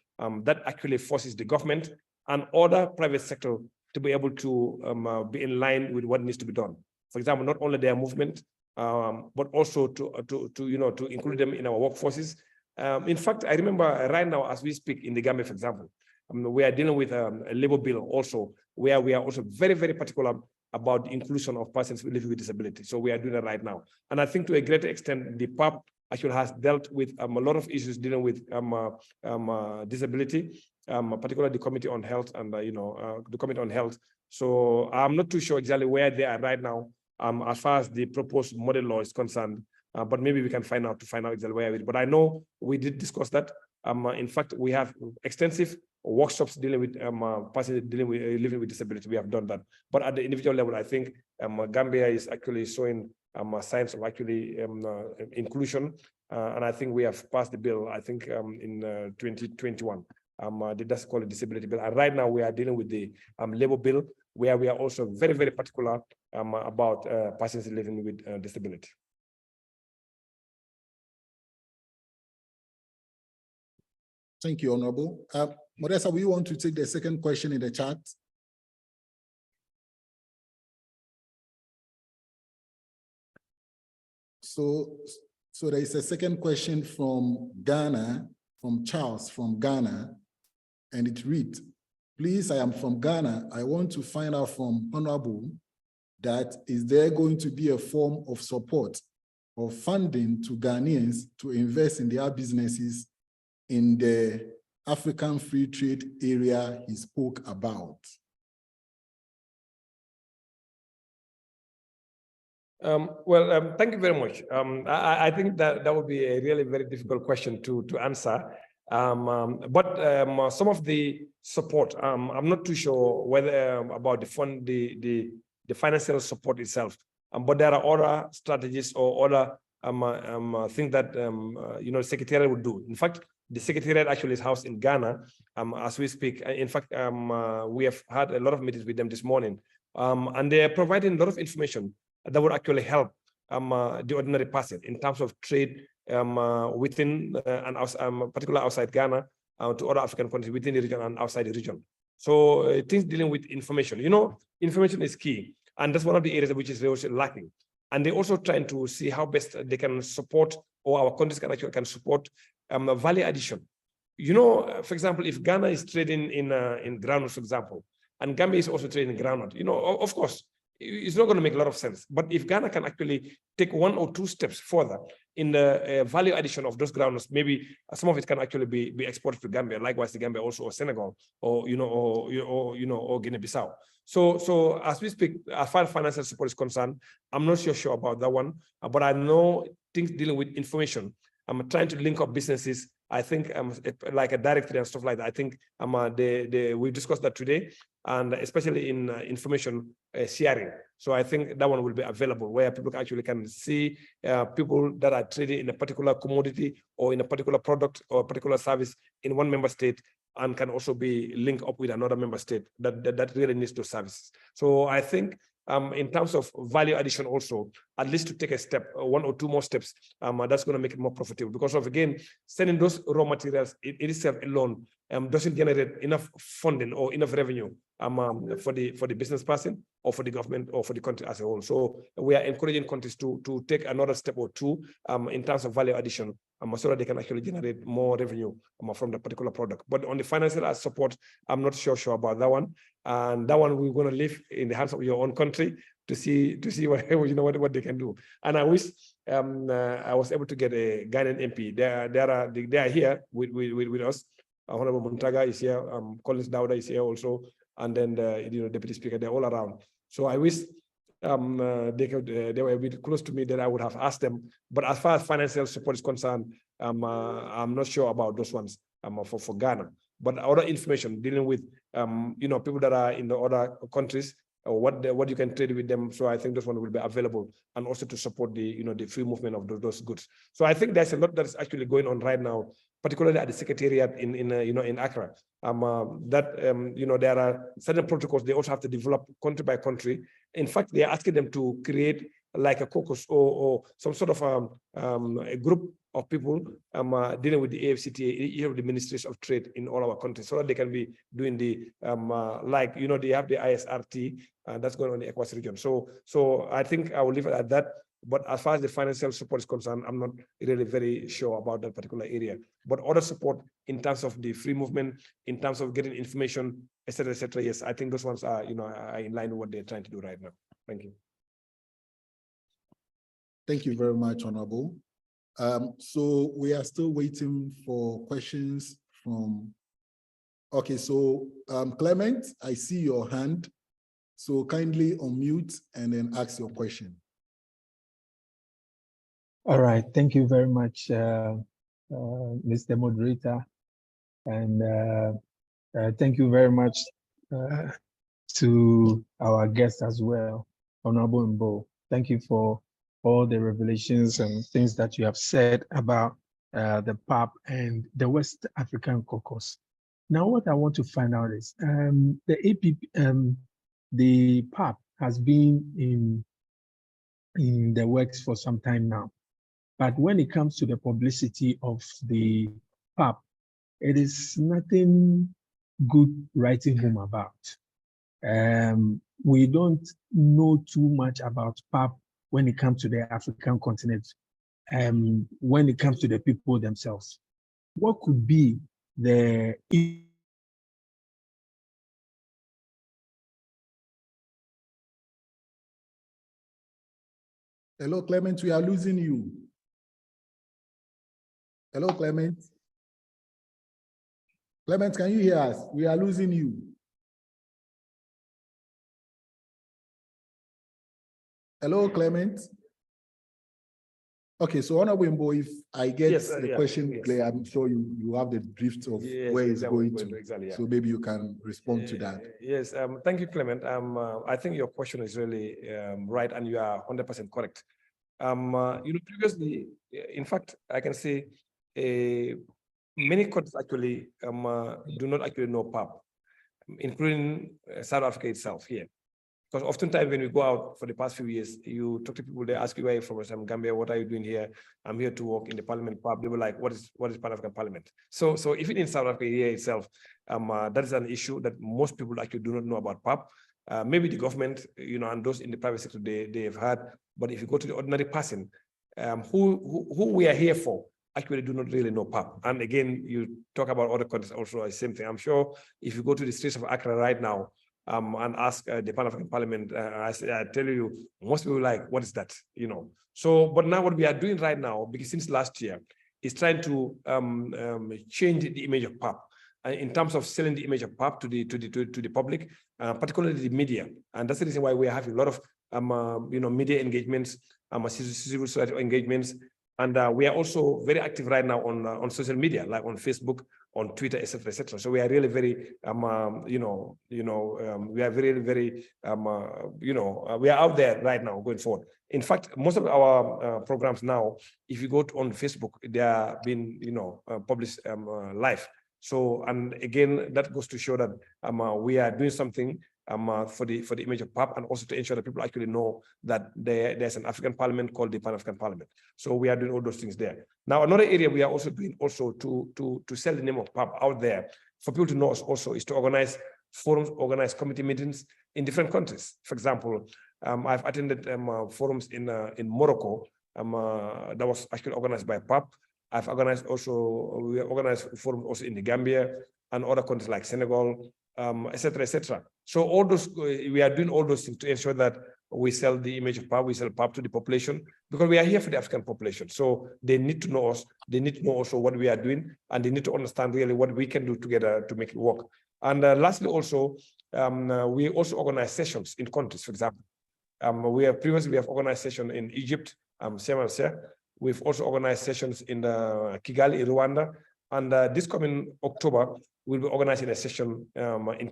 that actually forces the government and other private sector to be able to be in line with what needs to be done. For example, not only their movement, but also to include them in our workforces. In fact, I remember right now, as we speak in the Gambia, for example, we are dealing with a labor bill also, where we are also very, very particular about the inclusion of persons living with disability. So we are doing that right now. And I think to a greater extent, the PAP actually has dealt with a lot of issues dealing with disability, particularly the Committee on Health and, the Committee on Health. So I'm not too sure exactly where they are right now as far as the proposed model law is concerned, but maybe we can find out exactly where it is. But I know we did discuss that. In fact, we have extensive workshops dealing with persons living with disability. We have done that. But at the individual level, I think Gambia is actually showing signs of actually inclusion. And I think we have passed the bill, I think in 2021. That's called a disability bill. And right now we are dealing with the labor bill, where we are also very, very particular about persons living with disability. Thank you, Honorable. Modesta, will you want to take the second question in the chat? So there is a second question from Ghana, from Charles from Ghana, and it reads, please, I am from Ghana. I want to find out from Honorable that is there going to be a form of support or funding to Ghanaians to invest in their businesses in the African free trade area he spoke about? Thank you very much. I think that would be a really very difficult question to answer. But some of the support, I'm not too sure whether about the financial support itself. But there are other strategies or other things that the Secretariat would do. In fact, the Secretariat actually is housed in Ghana as we speak. In fact, we have had a lot of meetings with them this morning, and they are providing a lot of information that would actually help the ordinary person in terms of trade within particular outside Ghana to other African countries within the region and outside the region. So things dealing with information, information is key. And that's one of the areas which is very lacking. And they're also trying to see how best they can support, or our countries can support value addition. For example, if Ghana is trading in groundnut, for example, and Gambia is also trading in groundnut, of course, it's not going to make a lot of sense. But if Ghana can actually take 1 or 2 steps further in the value addition of those groundnuts, maybe some of it can actually be exported to Gambia. Likewise, the Gambia also, or Senegal, or Guinea-Bissau. So as we speak, as far as financial support is concerned, I'm not sure about that one. But I know things dealing with information. I'm trying to link up businesses. I think like a directory and stuff like that. I think we discussed that today, and especially in information sharing. So I think that one will be available where people actually can see people that are trading in a particular commodity or in a particular product or a particular service in one member state, and can also be linked up with another member state that really needs those services. So I think in terms of value addition also, at least to take a step, 1 or 2 more steps, that's going to make it more profitable. Because of, again, sending those raw materials, it itself alone doesn't generate enough funding or enough revenue for the business person or for the government or for the country as a whole. So we are encouraging countries to take another step or 2 in terms of value addition, so that they can actually generate more revenue from the particular product. But on the financial support, I'm not sure about that one. And that one we're going to leave in the hands of your own country to see what they can do. And I wish I was able to get a Ghanaian MP. They are here with us. Honorable Muntaga is here. Collins Dawda is here also, and then the Deputy Speaker. They're all around. So I wish they were a bit close to me that I would have asked them. But as far as financial support is concerned, I'm not sure about those ones for Ghana. But other information dealing with people that are in the other countries, or what you can trade with them. So I think this one will be available, and also to support the the free movement of those goods. So I think there's a lot that is actually going on right now, particularly at the Secretariat in Accra. There are certain protocols they also have to develop country by country. In fact, they are asking them to create like a caucus or some sort of a group of people dealing with the AFCTA, the ministries of trade in all our countries, so that they can be doing the they have the ISRT that's going on in the ECOWAS region. So I think I will leave it at that. But as far as the financial support is concerned, I'm not really very sure about that particular area. But other support in terms of the free movement, in terms of getting information, etc., yes, I think those ones are are in line with what they're trying to do right now. Thank you. Thank you very much, Honorable. So we are still waiting for questions from. Okay, so Clement, I see your hand. So kindly unmute and then ask your question. All right, thank you very much, Mr. Moderator. And thank you very much to our guest as well, Honorable Mbow. Thank you for all the revelations and things that you have said about the PAP and the West African Caucus. Now, what I want to find out is the PAP has been in the works for some time now. But when it comes to the publicity of the PAP, it is nothing good writing home about. We don't know too much about PAP when it comes to the African continent, when it comes to the people themselves. What could be the Hello, Clement, we are losing you. Hello, Clement. Clement, can you hear us? We are losing you. Hello, Clement. Okay, so Honorable Mbow, if I get Yes, the yeah, question yes. clear, I'm sure you have the drift of Yes, where it's exactly, going to. exactly, yeah. So maybe you can respond to that. Yes, thank you, Clement. I think your question is really right, and you are 100% correct. Previously, in fact, I can say many countries actually do not actually know PAP, including South Africa itself here. Because oftentimes when we go out for the past few years, you talk to people, they ask you where you're from. I'm Gambia, what are you doing here? I'm here to work in the parliament PAP. They were like, what is Pan-African Parliament? So even in South Africa here itself, that is an issue that most people actually do not know about PAP. Maybe the government, and those in the private sector, they have heard, but if you go to the ordinary person, who we are here for, actually do not really know PAP. And again, you talk about other countries also, the same thing. I'm sure if you go to the streets of Accra right now, and ask the Pan-African Parliament, I tell you, most people like, what is that? So, but now what we are doing right now, because since last year, is trying to change the image of PAP in terms of selling the image of PAP to the public, particularly the media. And that's the reason why we are having a lot of media engagements, civil society engagements, and we are also very active right now on social media, like on Facebook, on Twitter, etc., etc. So we are really very, we are very, we are out there right now going forward. In fact, most of our programs now, if you go on Facebook, they are being, published live. So, and again, that goes to show that we are doing something for the image of PAP, and also to ensure that people actually know that there's an African Parliament called the Pan-African Parliament. So we are doing all those things there. Now, another area we are also doing also to sell the name of PAP out there for people to know us also is to organize forums, organize committee meetings in different countries. For example, I've attended forums in Morocco that was actually organized by PAP. We organized forums also in the Gambia and other countries like Senegal, etc., etc. So all those, we are doing all those things to ensure that we sell the image of PAP, we sell PAP to the population, because we are here for the African population. So they need to know us, they need to know also what we are doing, and they need to understand really what we can do together to make it work. And lastly, also, we also organize sessions in countries, for example. We have organized sessions in Egypt, we've also organized sessions in Kigali, in Rwanda, and this coming October, we'll be organizing a session in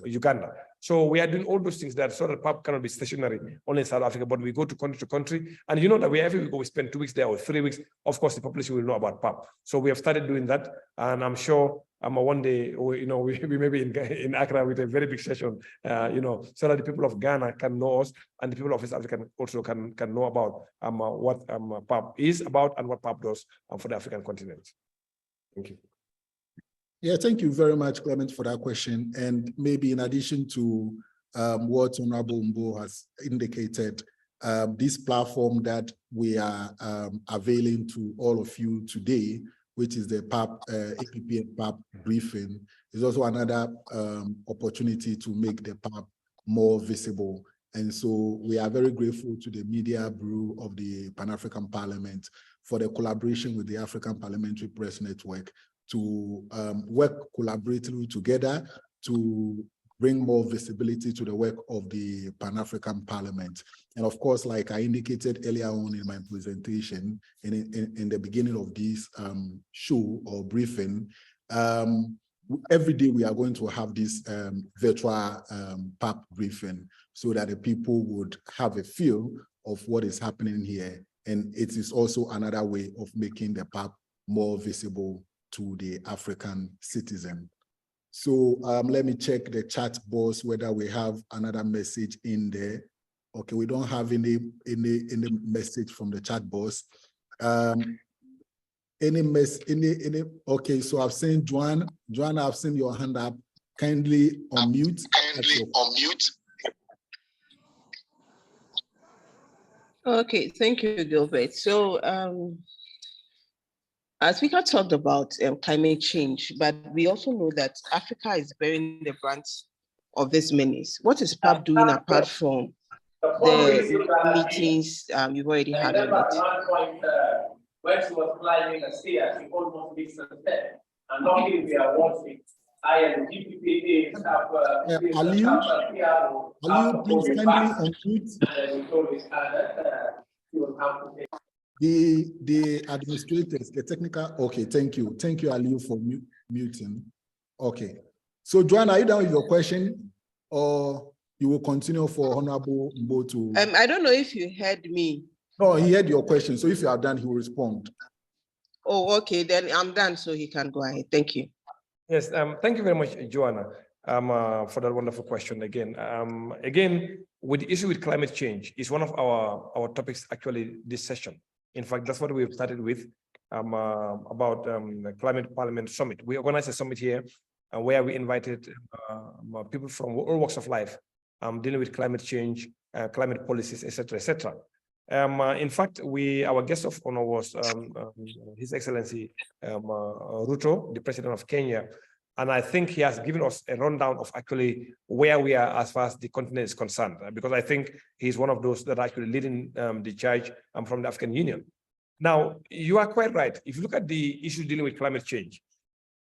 Uganda. So we are doing all those things that so that PAP cannot be stationary only in South Africa, but we go to country to country. And you know that wherever we go, we spend 2 weeks there or 3 weeks, of course, the population will know about PAP. So we have started doing that. And I'm sure one day, we may be in Accra with a very big session, so that the people of Ghana can know us and the people of East Africa also can know about what PAP is about and what PAP does for the African continent. Thank you. Yeah, thank you very much, Clement, for that question. And maybe in addition to what Honorable Mbow has indicated, this platform that we are availing to all of you today, which is the PAP, APPN PAP briefing, is also another opportunity to make the PAP more visible. And so we are very grateful to the Media Bureau of the Pan-African Parliament for the collaboration with the African Parliamentary Press Network to work collaboratively together to bring more visibility to the work of the Pan-African Parliament. And of course, like I indicated earlier on in my presentation, in the beginning of this show or briefing, every day we are going to have this virtual PAP briefing so that the people would have a feel of what is happening here. And it is also another way of making the PAP more visible to the African citizen. So let me check the chat box whether we have another message in there. Okay, we don't have any message from the chat box. Okay, so I've seen Joanne. Joanne, I've seen your hand up. Kindly unmute. Okay, thank you, Gilbert. So our speaker talked about climate change, but we also know that Africa is bearing the brunt of this menace. What is PAP doing apart from the meetings you've already had on it? When she was climbing the stairs, she almost missed the step. And luckily we are watching. Aliu, please kindly unmute. The administrators, the technical. Okay, thank you, Aliu, for muting. Okay, so Joanna, are you done with your question, or you will continue for Honorable Mbow to? I don't know if you heard me. No, he heard your question. So if you are done, he will respond. Oh, okay, then I'm done, so he can go ahead. Thank you. Yes, thank you very much, Joanna, for that wonderful question again. Again, with the issue with climate change is one of our topics actually this session. In fact, that's what we've started with about the Climate Parliament Summit. We organized a summit here where we invited people from all walks of life dealing with climate change, climate policies, etc., etc. In fact, our guest of honor was His Excellency Ruto, the President of Kenya, and I think he has given us a rundown of actually where we are as far as the continent is concerned, because I think he's one of those that are actually leading the charge from the African Union. Now, you are quite right. If you look at the issue dealing with climate change,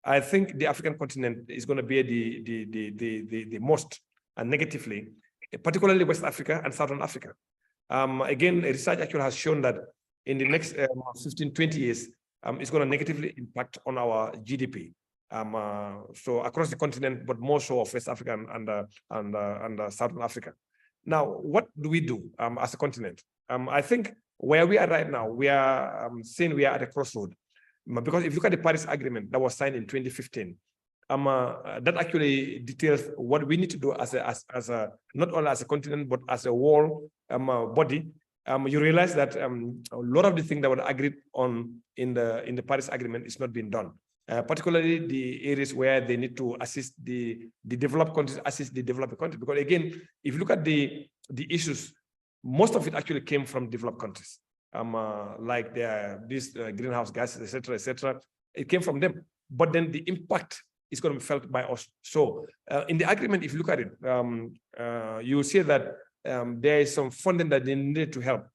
I think the African continent is going to bear the most negatively, particularly West Africa and Southern Africa. Again, research actually has shown that in the next 15, 20 years, it's going to negatively impact on our GDP. So across the continent, but more so of West Africa and Southern Africa. Now, what do we do as a continent? I think where we are right now, we are saying we are at a crossroad. Because if you look at the Paris Agreement that was signed in 2015, that actually details what we need to do as a not only as a continent but as a world body. You realize that a lot of the things that were agreed on in the Paris Agreement is not being done. Particularly the areas where they need to assist the developed countries, assist the developing countries. Because again, if you look at the issues, most of it actually came from developed countries, like these greenhouse gases, etc. It came from them. But then the impact is going to be felt by us. So in the agreement, if you look at it, you will see that there is some funding that they need to help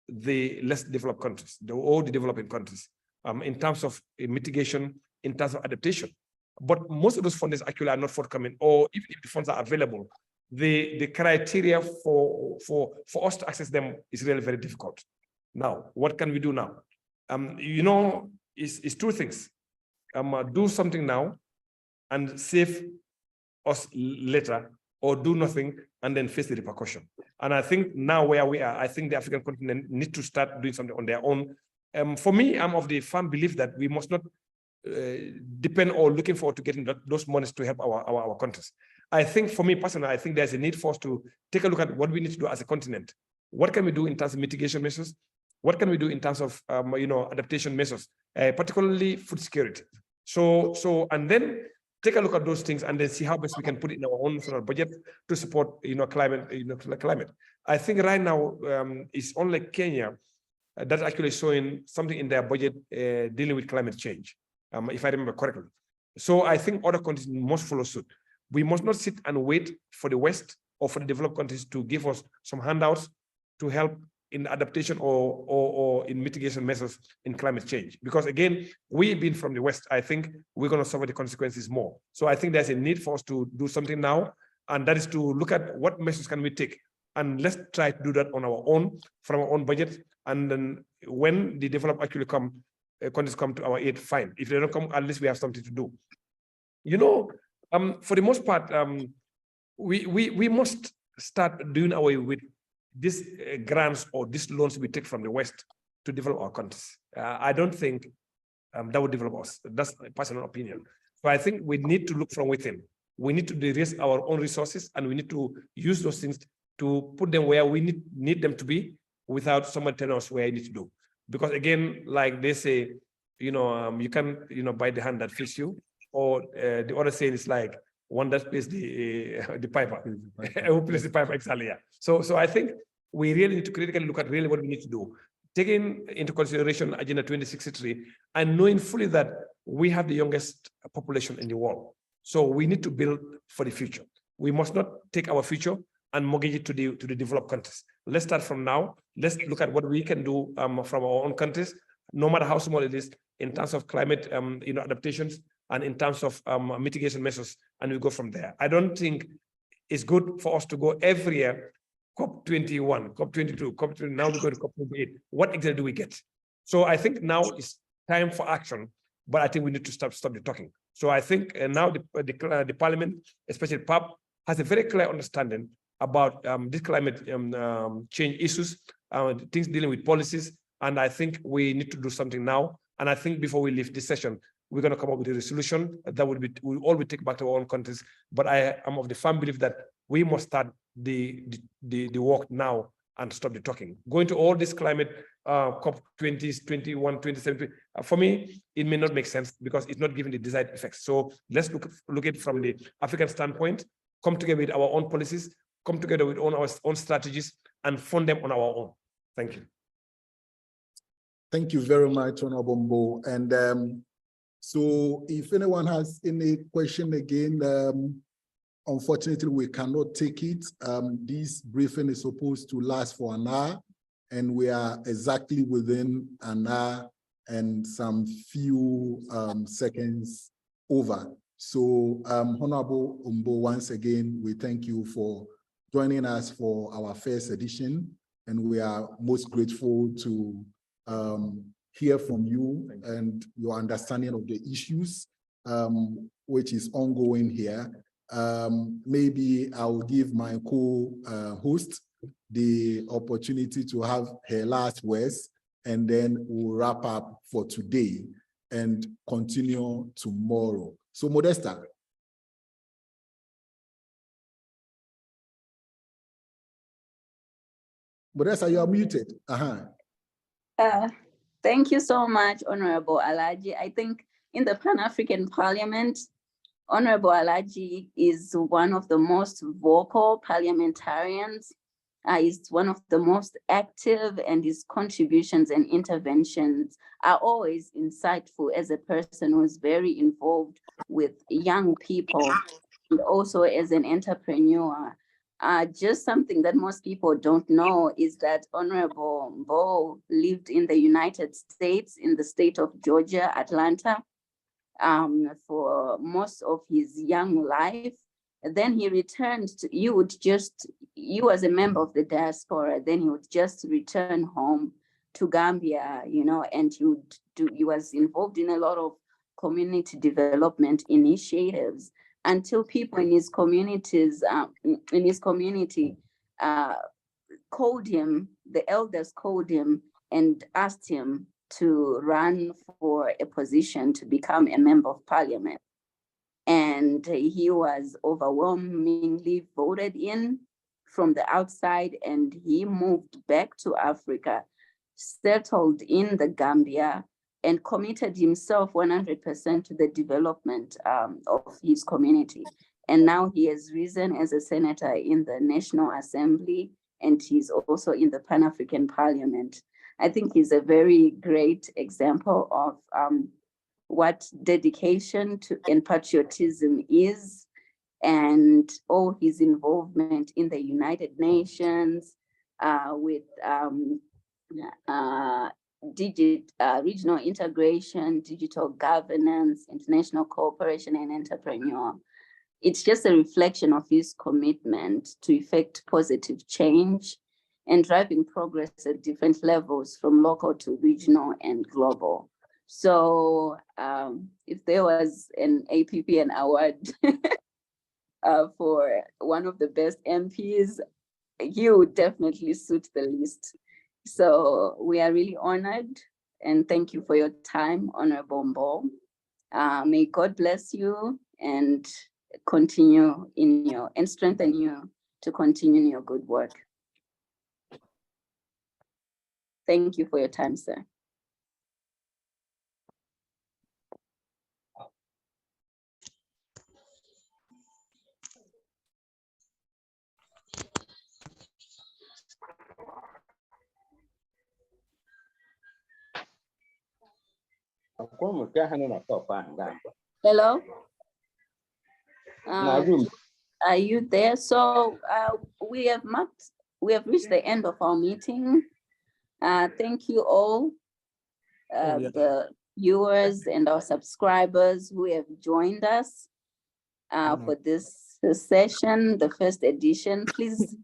the less developed countries, all the developing countries, in terms of mitigation, in terms of adaptation. But most of those funds actually are not forthcoming, or even if the funds are available, the criteria for us to access them is really very difficult. Now, what can we do now? You know, it's two things. Do something now and save us later, or do nothing and then face the repercussion. And I think now where we are, I think the African continent needs to start doing something on their own. For me, I'm of the firm belief that we must not depend or looking forward to getting those monies to help our countries. I think for me personally, I think there's a need for us to take a look at what we need to do as a continent. What can we do in terms of mitigation measures? What can we do in terms of adaptation measures, particularly food security? And then take a look at those things and then see how best we can put it in our own national budget to support climate. I think right now it's only Kenya that's actually showing something in their budget dealing with climate change, if I remember correctly. So I think other countries must follow suit. We must not sit and wait for the West or for the developed countries to give us some handouts to help in adaptation or in mitigation measures in climate change. Because again, we being from the West, I think we're going to suffer the consequences more. So I think there's a need for us to do something now, and that is to look at what measures can we take. And let's try to do that on our own, from our own budget. And then when the developed actually countries come to our aid, fine. If they don't come, at least we have something to do. You know, for the most part, we must start doing away with these grants or these loans we take from the West to develop our countries. I don't think that would develop us. That's my personal opinion. So I think we need to look from within. We need to raise our own resources, and we need to use those things to put them where we need them to be without someone telling us where I need to do. Because again, like they say, you can, buy the hand that feeds you, or the other saying is like one that plays the piper, who plays the piper, exactly. Yeah. So I think we really need to critically look at really what we need to do, taking into consideration Agenda 2063 and knowing fully that we have the youngest population in the world. So we need to build for the future. We must not take our future and mortgage it to the developed countries. Let's start from now. Let's look at what we can do from our own countries, no matter how small it is, in terms of climate adaptations, and in terms of mitigation measures, and we go from there. I don't think it's good for us to go every year, COP21, COP22, COP20, now we go to COP28. What exactly do we get? So I think now is time for action, but I think we need to stop the talking. So I think now the Parliament, especially PAP, has a very clear understanding about this climate change issues, things dealing with policies, and I think we need to do something now. And I think before we leave this session, we're going to come up with a resolution that we'll all take back to our own countries. But I am of the firm belief that we must start the work now and stop the talking. Going to all this climate COP 20, 21, 27, for me, it may not make sense because it's not giving the desired effects. So let's look at it from the African standpoint, come together with our own policies, come together with our own strategies, and fund them on our own. Thank you. Thank you very much, Honorable Mbow. And so if anyone has any question again, unfortunately, we cannot take it. This briefing is supposed to last for an hour, and we are exactly within an hour and some few seconds over. So Honorable Mbow, once again, we thank you for joining us for our first edition, and we are most grateful to hear from you and your understanding of the issues, which is ongoing here. Maybe I'll give my co-host the opportunity to have her last words, and then we'll wrap up for today and continue tomorrow. So Modesta. Modesta, you are muted. Thank you so much, Honorable Alhagie. I think in the Pan-African Parliament, Honorable Alhagie is one of the most vocal parliamentarians. Is one of the most active, and his contributions and interventions are always insightful as a person who is very involved with young people, and also as an entrepreneur. Just something that most people don't know is that Honorable Mbow lived in the United States, in the state of Georgia, Atlanta, for most of his young life. And then he returned to, you as a member of the diaspora, then he would just return home to Gambia, and he was involved in a lot of community development initiatives, until people in his communities, called him, the elders called him and asked him to run for a position to become a member of parliament. And he was overwhelmingly voted in from the outside, and he moved back to Africa, settled in the Gambia, and committed himself 100% to the development of his community. And now he has risen as a senator in the National Assembly, and he's also in the Pan-African Parliament. I think he's a very great example of what dedication to and patriotism is, and all his involvement in the United Nations with regional integration, digital governance, international cooperation, and entrepreneur. It's just a reflection of his commitment to effect positive change and driving progress at different levels, from local to regional and global. So if there was an APPN award for one of the best MPs, he would definitely suit the list. So we are really honored, and thank you for your time, Honorable Mbow. May God bless you and continue and strengthen you to continue in your good work. Thank you for your time, sir. Hello? Are you there? So we have reached the end of our meeting. Thank you all. viewers and our subscribers who have joined us for this session, the first edition. Please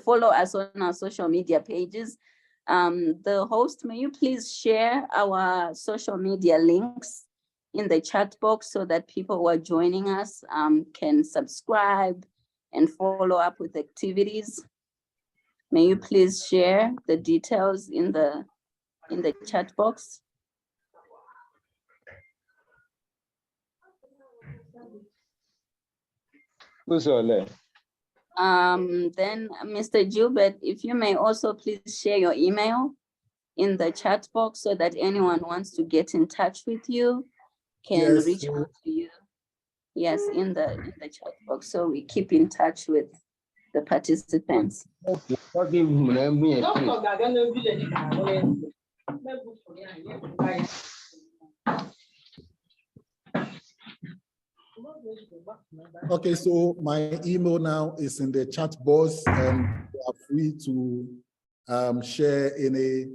follow us on our social media pages. The host, may you please share our social media links in the chat box so that people who are joining us can subscribe and follow up with activities. May you please share the details in the chat box. Who's all there? Then Mr. Gilbert, if you may also please share your email in the chat box so that anyone who wants to get in touch with you can reach out to you. Yes, in the chat box, so we keep in touch with the participants. Okay, so my email now is in the chat box, and you are free to share any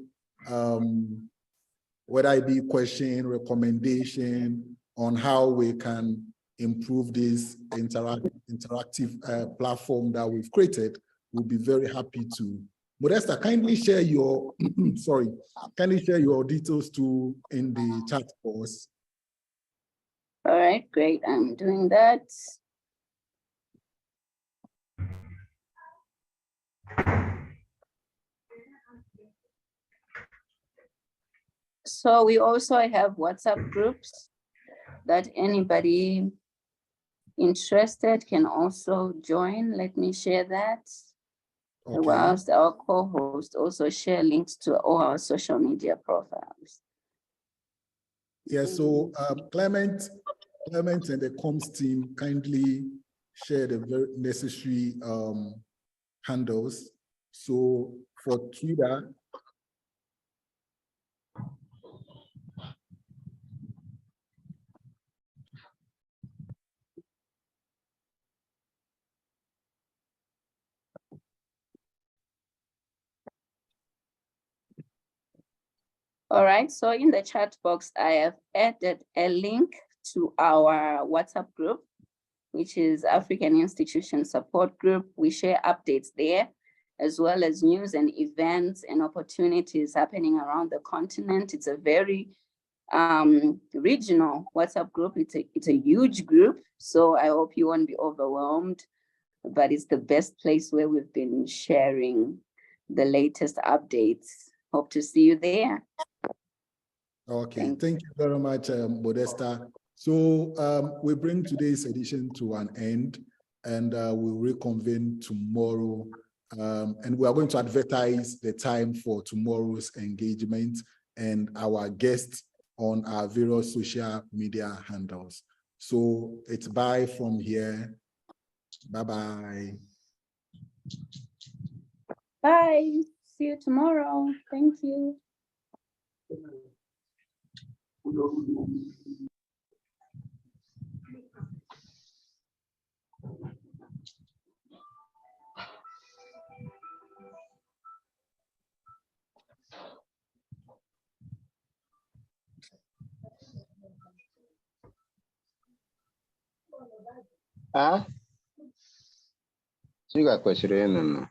whether it be question, recommendation on how we can improve this interactive platform that we've created. We'll be very happy to. Modesta, kindly share your kindly share your details too in the chat box. All right, great. I'm doing that. So we also have WhatsApp groups that anybody interested can also join. Let me share that. Okay. Whilst our co-host also share links to all our social media profiles. Yeah, so Clement and the comms team kindly share the very necessary handles. So for Twitter, all right, so in the chat box, I have added a link to our WhatsApp group, which is African Institution Support Group. We share updates there, as well as news and events and opportunities happening around the continent. It's a very regional WhatsApp group. It's a huge group, so I hope you won't be overwhelmed, but it's the best place where we've been sharing the latest updates. Hope to see you there. okay, thank you very much, Modesta. So we bring today's edition to an end, and we'll reconvene tomorrow. And we are going to advertise the time for tomorrow's engagement and our guests on our various social media handles. So it's bye from here. Bye-bye. Bye. See you tomorrow. Thank you. Ah? So you got a question?